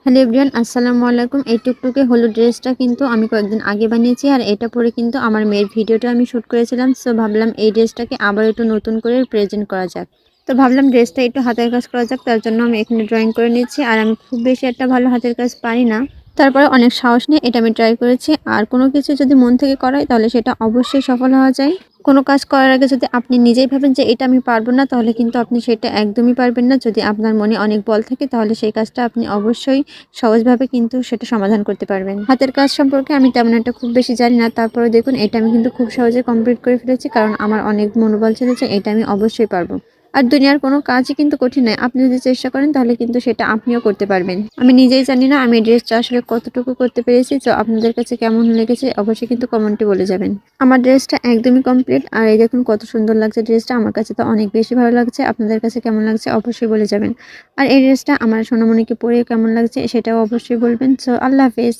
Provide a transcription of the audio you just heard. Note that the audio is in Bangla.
হ্যালো এভরিওয়ান, আসসালামু আলাইকুম। এই টুকটুকে হলুদ ড্রেসটা কিন্তু আমি কয়েকদিন আগে বানিয়েছি, আর এটা পরে কিন্তু আমার মেয়ের ভিডিওটা আমি শ্যুট করেছিলাম। সো ভাবলাম এই ড্রেসটাকে আবার একটু নতুন করে প্রেজেন্ট করা যাক। তো ভাবলাম ড্রেসটা একটু হাতের কাজ করা যাক, তার জন্য আমি এখানে ড্রয়িং করে নিচ্ছি। আর আমি খুব বেশি একটা ভালো হাতের কাজ পারি না, তারপরে অনেক সাহস নিয়ে এটা আমি ট্রাই করেছি। আর কোনো কিছু যদি মন থেকে করা হয় তাহলে সেটা অবশ্যই সফল হওয়া যায়। কোনো কাজ করার আগে যদি আপনি নিজেই ভাবেন যে এটা আমি পারবো না, তাহলে কিন্তু আপনি সেটা একদমই পারবেন না। যদি আপনার মনে অনেক বল থাকে তাহলে সেই কাজটা আপনি অবশ্যই সহজভাবে কিন্তু সেটা সমাধান করতে পারবেন। হাতের কাজ সম্পর্কে আমি তেমন একটা খুব বেশি জানি না, তারপরে দেখুন এটা আমি কিন্তু খুব সহজে কমপ্লিট করে ফেলেছি, কারণ আমার অনেক মনোবল ছিল যে এটা আমি অবশ্যই পারবো। আর দুনিয়ার কোনো কাজই কিন্তু কঠিন নয়, আপনি যদি চেষ্টা করেন তাহলে কিন্তু সেটা আপনিও করতে পারবেন। আমি নিজেই জানি না আমি ড্রেসটা আসলে কতটুকু করতে পেরেছি। তো আপনাদের কাছে কেমন লেগেছে অবশ্যই কিন্তু কমেন্টে বলে যাবেন। আমার ড্রেসটা একদমই কমপ্লিট, আর এই দেখুন কত সুন্দর লাগছে ড্রেসটা। আমার কাছে তো অনেক বেশি ভালো লাগছে, আপনাদের কাছে কেমন লাগছে অবশ্যই বলে যাবেন। আর এই ড্রেসটা আমার সোনামণিকে পরে কেমন লাগছে সেটাও অবশ্যই বলবেন। সো আল্লাহ হাফেজ।